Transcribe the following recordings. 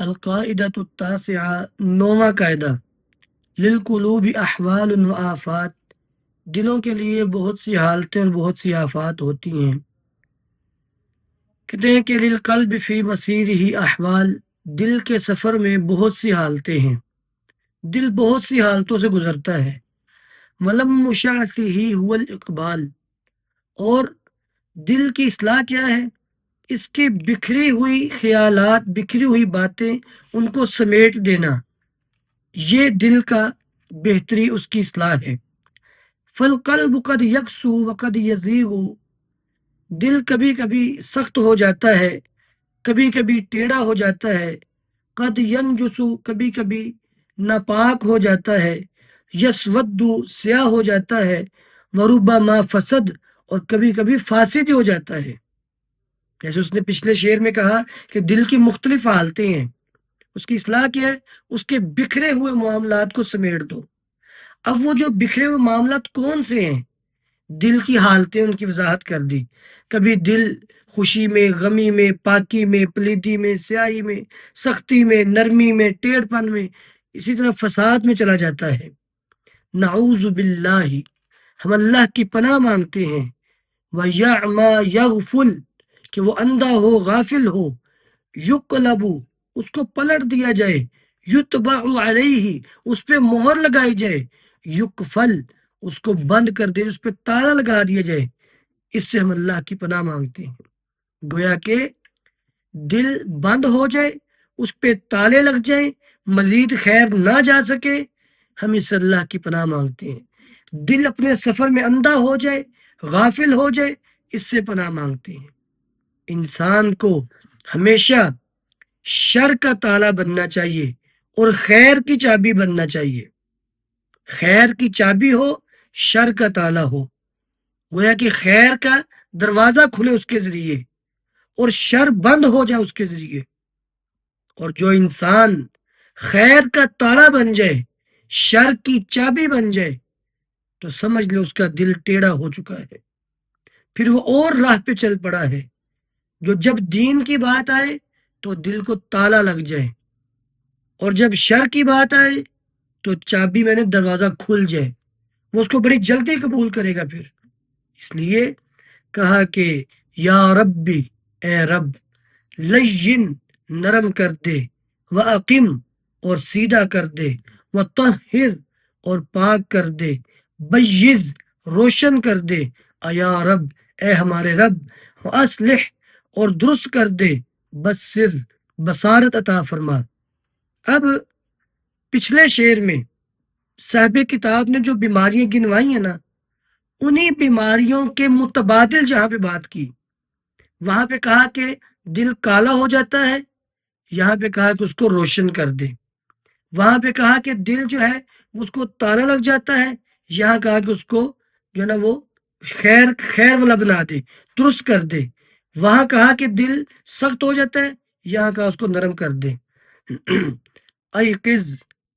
القاعدۃ التاسعہ، نوواں قاعدہ، للقلوب احوال و آفات، دلوں کے لیے بہت سی حالتیں اور بہت سی آفات ہوتی ہیں۔ کہتے ہیں کہ للقلب فی مسیرہ احوال، دل کے سفر میں بہت سی حالتیں ہیں، دل بہت سی حالتوں سے گزرتا ہے۔ ولم شعثہ هو الاقبال، اور دل کی اصلاح کیا ہے؟ اس کے بکھری ہوئی خیالات، بکھری ہوئی باتیں، ان کو سمیٹ دینا، یہ دل کا بہتری، اس کی اصلاح ہے۔ فالقلب قد یکسو وقد یزیغ، دل کبھی کبھی سخت ہو جاتا ہے، کبھی کبھی ٹیڑھا ہو جاتا ہے۔ قد ینجسو، کبھی کبھی ناپاک ہو جاتا ہے۔ یسود، سیاہ ہو جاتا ہے۔ وربما فسد، اور کبھی کبھی فاسد ہو جاتا ہے۔ جیسے اس نے پچھلے شعر میں کہا کہ دل کی مختلف حالتیں ہیں، اس کی اصلاح کیا ہے؟ اس کے بکھرے ہوئے معاملات کو سمیٹ دو۔ اب وہ جو بکھرے ہوئے معاملات کون سے ہیں؟ دل کی حالتیں، ان کی وضاحت کر دی۔ کبھی دل خوشی میں، غمی میں، پاکی میں، پلیدی میں، سیاہی میں، سختی میں، نرمی میں، ٹیڑھ پن میں، اسی طرح فساد میں چلا جاتا ہے۔ نعوذ باللہ، ہم اللہ کی پناہ مانگتے ہیں۔ وَيَعْمَى يَغْفُلْ، کہ وہ اندھا ہو، غافل ہو۔ یقلب، اس کو پلٹ دیا جائے۔ یتبع علیہ، اس پہ مہر لگائی جائے۔ یقفل، اس کو بند کر دے، اس پہ تالا لگا دیا جائے۔ اس سے ہم اللہ کی پناہ مانگتے ہیں۔ گویا کہ دل بند ہو جائے، اس پہ تالے لگ جائیں، مزید خیر نہ جا سکے، ہم اس سے اللہ کی پناہ مانگتے ہیں۔ دل اپنے سفر میں اندھا ہو جائے، غافل ہو جائے، اس سے پناہ مانگتے ہیں۔ انسان کو ہمیشہ شر کا تالا بننا چاہیے اور خیر کی چابی بننا چاہیے۔ خیر کی چابی ہو، شر کا تالا ہو، گویا کہ خیر کا دروازہ کھلے اس کے ذریعے اور شر بند ہو جائے اس کے ذریعے۔ اور جو انسان خیر کا تالا بن جائے، شر کی چابی بن جائے، تو سمجھ لو اس کا دل ٹیڑھا ہو چکا ہے، پھر وہ اور راہ پہ چل پڑا ہے۔ جو جب دین کی بات آئے تو دل کو تالا لگ جائے، اور جب شر کی بات آئے تو چابی میں نے دروازہ کھل جائے، وہ اس کو بڑی جلدی قبول کرے گا۔ پھر اس لیے کہا کہ یا ربی، اے رب، لین، نرم کر دے، وَأَقِم، اور سیدھا کر دے، وَطَہِّر، اور پاک کر دے، بیض، روشن کر دے، ایا رب، اے ہمارے رب، وَأَصْلِحْ، اور درست کر دے، بصر، بصارت عطا فرما۔ اب پچھلے شعر میں صاحب کتاب نے جو بیماریاں گنوائی ہیں نا، انہی بیماریوں کے متبادل جہاں پہ بات کی، وہاں پہ کہا کہ دل کالا ہو جاتا ہے، یہاں پہ کہا کہ اس کو روشن کر دے۔ وہاں پہ کہا کہ دل جو ہے اس کو تالا لگ جاتا ہے، یہاں کہا کہ اس کو جو ہے نا وہ خیر والا بنا دے، درست کر دے۔ وہاں کہا کہ دل سخت ہو جاتا ہے، یہاں کہا اس کو نرم کر دے۔ ایقظ،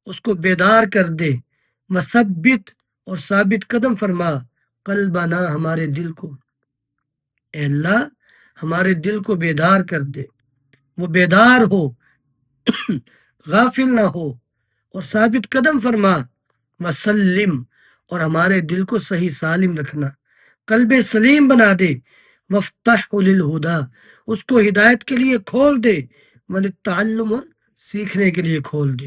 اس کو بیدار کر دے، مثبت، اور ثابت قدم فرما، قلبنا، ہمارے دل کو۔ اے اللہ، ہمارے دل کو بیدار کر دے، وہ بیدار ہو، غافل نہ ہو، اور ثابت قدم فرما، وسلم، اور ہمارے دل کو صحیح سالم رکھنا، قلب سلیم بنا دے، وفتح للہدا، اس کو ہدایت کے لیے کھول دے، وللتعلم، اور سیکھنے کے لیے کھول دے۔